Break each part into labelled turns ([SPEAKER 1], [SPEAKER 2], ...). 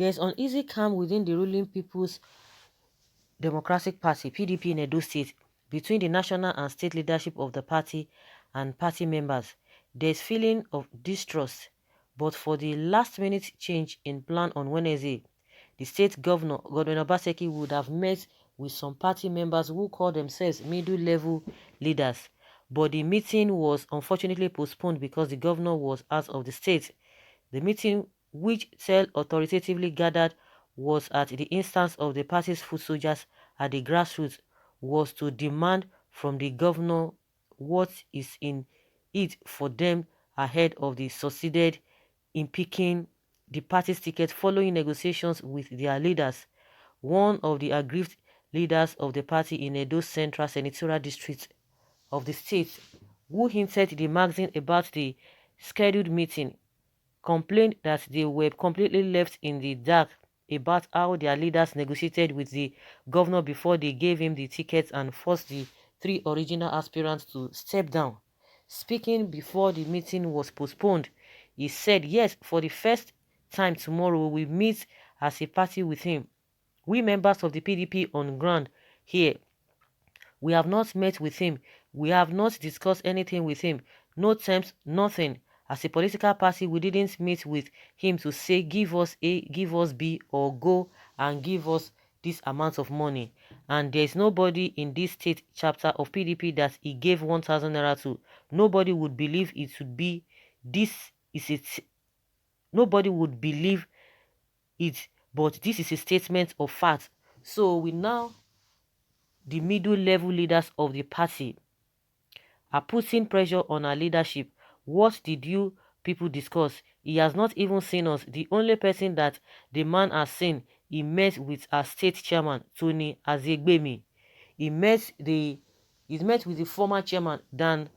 [SPEAKER 1] There is uneasy calm within the ruling People's Democratic Party (PDP) in Edo State between the national and state leadership of the party and party members. There is feeling of distrust, but for the last-minute change in plan on Wednesday, the state Governor Obaseki, would have met with some party members who call themselves middle-level leaders. But the meeting was unfortunately postponed because the governor was out of the state. The meeting, which Tell authoritatively gathered, was at the instance of the party's foot soldiers at the grassroots, was to demand from the governor what is in it for them ahead of the succeeded in picking the party's ticket following negotiations with their leaders. One of the aggrieved leaders of the party in Edo Central Senatorial District of the state, who hinted the magazine about the scheduled meeting, complained that they were completely left in the dark about how their leaders negotiated with the governor before they gave him the tickets and forced the three original aspirants to step down. Speaking before the meeting was postponed, he said, "Yes, for the first time tomorrow we will meet as a party with him. We members of the PDP on ground here, we have not met with him. We have not discussed anything with him. No terms, nothing. As a political party, we didn't meet with him to say give us A, give us B, or go and give us this amount of money. And there's nobody in this state chapter of PDP that he gave 1,000 naira to. Nobody would believe it would be this is it. Nobody would believe it, but this is a statement of fact. So we now, the middle level leaders of the party, are putting pressure on our leadership. What did you people discuss? He has not even seen us. The only person that the man has seen, he met with our state chairman, Tony Azegbemi. He met with the former chairman, Dan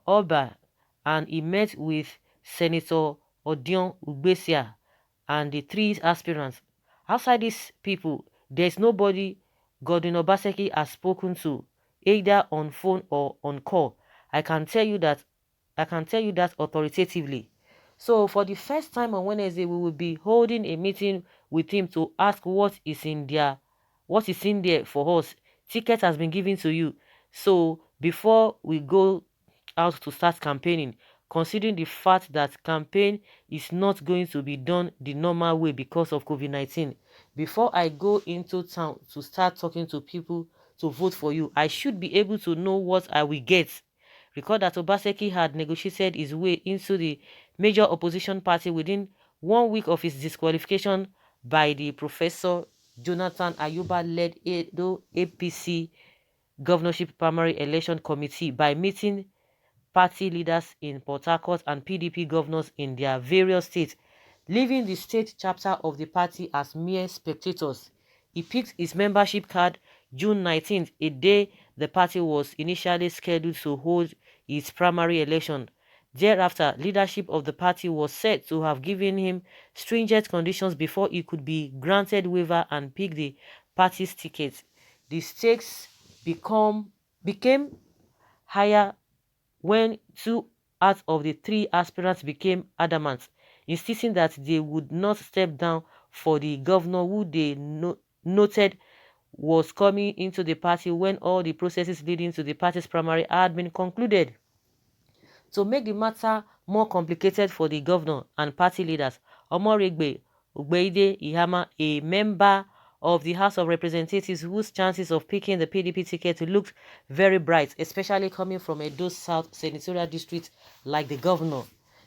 [SPEAKER 1] Oba, and he met with Senator Odion Ugbesia and the three aspirants. Outside these people, there's nobody Gordon Obaseki has spoken to, either on phone or on call. I can tell you that authoritatively. So for the first time on Wednesday, we will be holding a meeting with him to ask what is in there for us. Ticket has been given to you. So before we go out to start campaigning, considering the fact that campaign is not going to be done the normal way because of COVID-19, before I go into town to start talking to people to vote for you, I should be able to know what I will get. Recall that Obaseki had negotiated his way into the major opposition party within 1 week of his disqualification by the Professor Jonathan Ayuba-led Edo APC governorship primary election committee by meeting party leaders in Port Harcourt and PDP governors in their various states, leaving the state chapter of the party as mere spectators. He picked his membership card June 19th, a day the party was initially scheduled to hold its primary election. Thereafter, leadership of the party was said to have given him stringent conditions before he could be granted waiver and pick the party's ticket. The stakes became higher when two out of the three aspirants became adamant, insisting that they would not step down for the governor who they noted was coming into the party when all the processes leading to the party's primary had been concluded. To make the matter more complicated for the governor and party leaders, Omoregbe Ugbeide Ihama, a member of the House of Representatives whose chances of picking the PDP ticket looked very bright, especially coming from Edo South Senatorial District like the governor.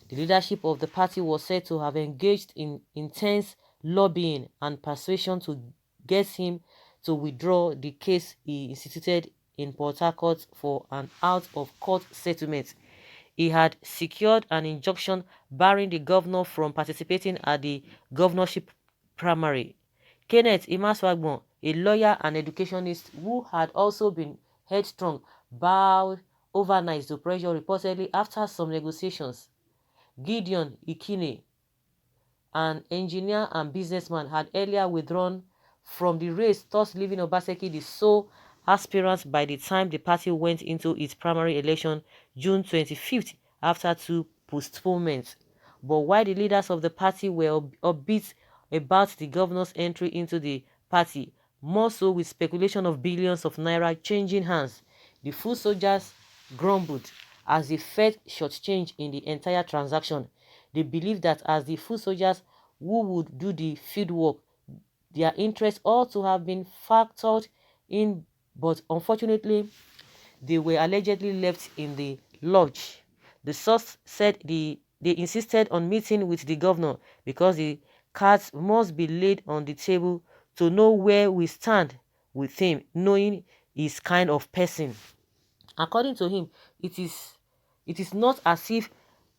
[SPEAKER 1] The leadership of the party was said to have engaged in intense lobbying and persuasion to get him to withdraw the case he instituted in Port Harcourt for an out-of-court settlement. He had secured an injunction barring the governor from participating at the governorship primary. Kenneth Imaswagbon, a lawyer and educationist who had also been headstrong, bowed overnight to pressure reportedly after some negotiations. Gideon Ikine, an engineer and businessman, had earlier withdrawn from the race, thus leaving Obaseki the sole aspirant by the time the party went into its primary election June 25th after two postponements. But while the leaders of the party were upbeat about the governor's entry into the party, more so with speculation of billions of naira changing hands. The foot soldiers grumbled as they felt shortchanged in the entire transaction. They believed that as the foot soldiers who would do the field work, their interests ought to have been factored in, but unfortunately, they were allegedly left in the lodge. The source said they insisted on meeting with the governor because the cards must be laid on the table to know where we stand with him, knowing his kind of person. According to him, it is not as if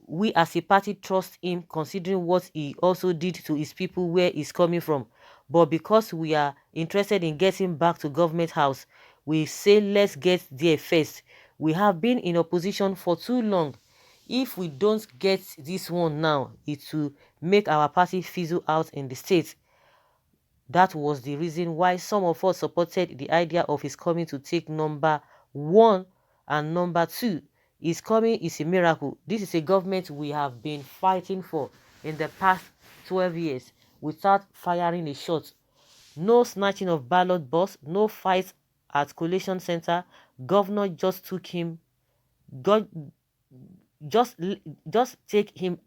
[SPEAKER 1] we as a party trust him, considering what he also did to his people where he's coming from, but because we are interested in getting back to government house, we say let's get there first. We have been in opposition for too long. If we don't get this one now, it will make our party fizzle out in the state. That was the reason why some of us supported the idea of his coming to take number one and number two. His coming is a miracle. This is a government we have been fighting for in the past 12 years without firing a shot. No snatching of ballot box, no fights at collation center. Governor just took him, God, just, just take him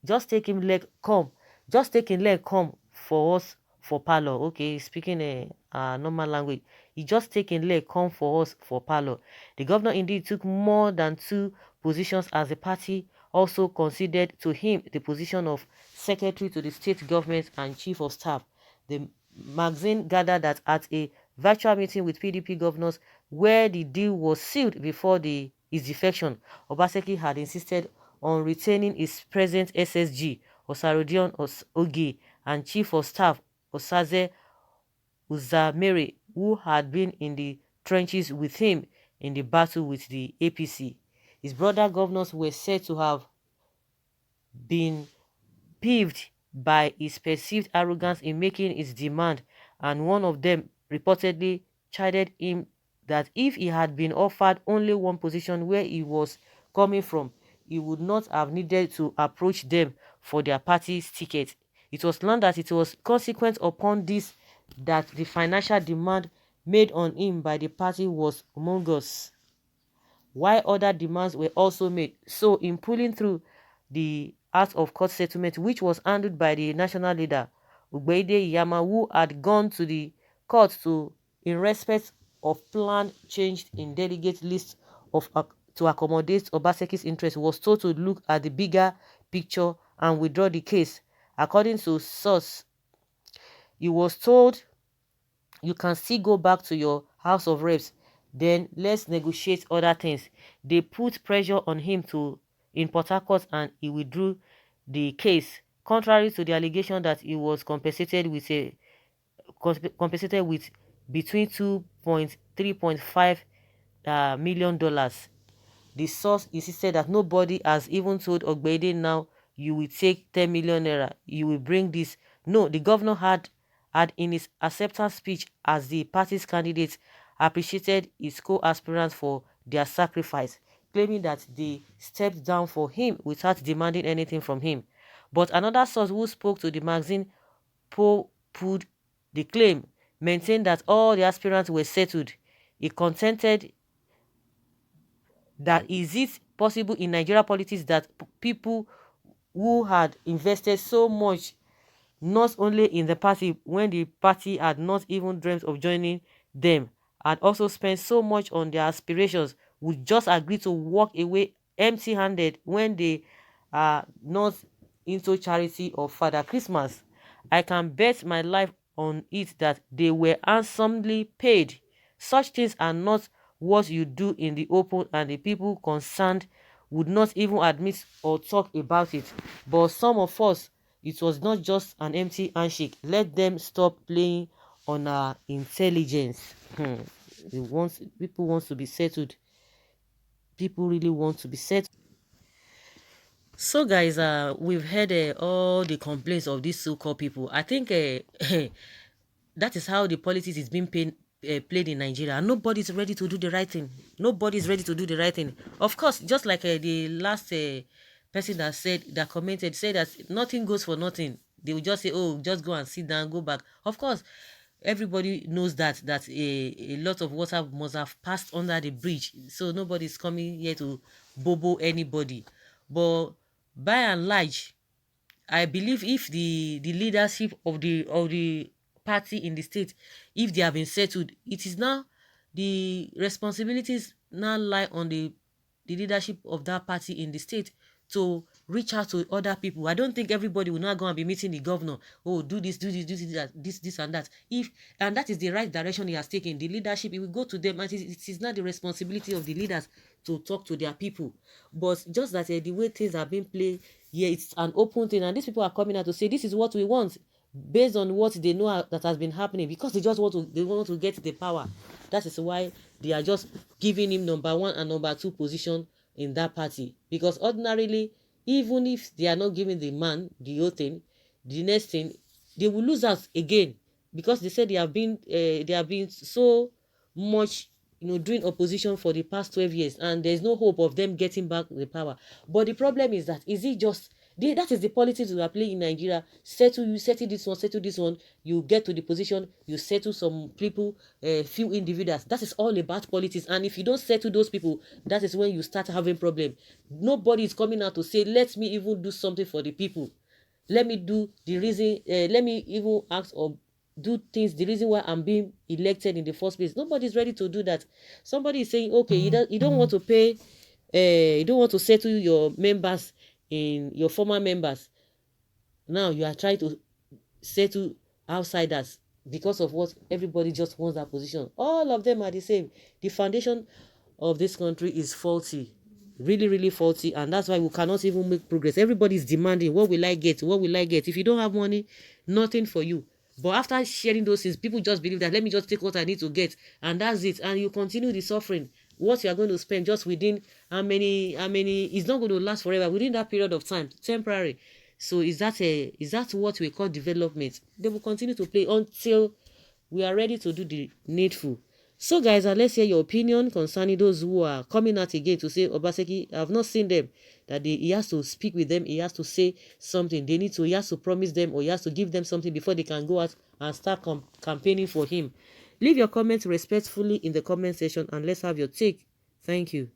[SPEAKER 1] just take him leg come. Just take him leg come for us for parlor. Okay, speaking a normal language. He just taking leg come for us for parlor. The governor indeed took more than two positions as the party also considered to him the position of secretary to the state government and chief of staff. The magazine gathered that at a virtual meeting with PDP governors where the deal was sealed before his defection, Obaseki had insisted on retaining his present SSG, Osarodion Ogi, and Chief of Staff, Osaze Uzamere, who had been in the trenches with him in the battle with the APC. His brother governors were said to have been peeved by his perceived arrogance in making his demand, and one of them reportedly chided him that if he had been offered only one position where he was coming from, he would not have needed to approach them for their party's ticket. It was learned that it was consequent upon this that the financial demand made on him by the party was humongous, while other demands were also made. So in pulling through the Act of Court settlement, which was handled by the national leader, Ugbeide Iyama, who had gone to the court in respect of planned change in delegate list to accommodate Obaseki's interest, was told to look at the bigger picture and withdraw the case. According to source, he was told, you can still go back to your House of Reps, then let's negotiate other things. They put pressure on him in Port Harcourt and he withdrew the case, contrary to the allegation that he was compensated with between $2.3.5 million. The source insisted that nobody has even told Ogbeide now you will take 10 million naira, you will bring this. No, the governor had in his acceptance speech as the party's candidate appreciated his co-aspirants for their sacrifice, claiming that they stepped down for him without demanding anything from him. But another source who spoke to the magazine pulled the claim, maintained that all the aspirants were settled. He contended that is it possible in Nigeria politics that people who had invested so much not only in the party when the party had not even dreamt of joining them, and also spent so much on their aspirations, would just agree to walk away empty-handed when they are not into charity or Father Christmas? I can bet my life on it that they were handsomely paid. Such things are not what you do in the open, and the people concerned would not even admit or talk about it. But some of us, it was not just an empty handshake. Let them stop playing on our intelligence. People want to be settled. People really want to be settled. So guys, we've heard all the complaints of these so-called people. I think that is how the politics is being played in Nigeria. Nobody's ready to do the right thing. Nobody's ready to do the right thing. Of course, just like the last person that commented, said that nothing goes for nothing. They will just say, oh, just go and sit down, go back. Of course, everybody knows that a lot of water must have passed under the bridge, so nobody's coming here to bobo anybody. But by and large, I believe if the leadership of the party in the state, if they have been settled, it is now the responsibilities now lie on the leadership of that party in the state to reach out to other people. I don't think everybody will not go and be meeting the governor. Oh, do this, do this, do this, that, this and that. If and that is the right direction he has taken, the leadership, it will go to them, and it is not the responsibility of the leaders to talk to their people. But just that the way things are being played, yeah, it's an open thing, and these people are coming out to say this is what we want, based on what they know that has been happening, because they want to get the power. That is why they are just giving him number one and number two position in that party. Because ordinarily, even if they are not giving the man the whole thing, the next thing, they will lose out again, because they said they have been so much, doing opposition for the past 12 years, and there's no hope of them getting back the power. But the problem is that, is it just that is the politics we are playing in Nigeria? Settle this one, you get to the position, you settle some people, few individuals. That is all about politics. And if you don't settle those people, that is when you start having problem. Nobody is coming out to say, let me even do something for the people. Let me do the reason, let me even ask or do things, the reason why I'm being elected in the first place. Nobody is ready to do that. Somebody is saying, okay, you don't want to pay, you don't want to settle your members, in your former members. Now you are trying to settle outsiders because of what everybody just wants that position. All of them are the same. The foundation of this country is faulty, really, really faulty, and that's why we cannot even make progress. Everybody is demanding, what will I get? What will I get? If you don't have money, nothing for you. But after sharing those things, people just believe that, let me just take what I need to get, and that's it. And you continue the suffering. What you are going to spend just within how many, it's not going to last forever, within that period of time, temporary. So is that what we call development? They will continue to play until we are ready to do the needful. So guys, let's hear your opinion concerning those who are coming out again to say Obaseki. I've not seen them, that he has to speak with them, he has to say something. He has to promise them, or he has to give them something before they can go out and start campaigning for him. Leave your comments respectfully in the comment section, and let's have your take. Thank you.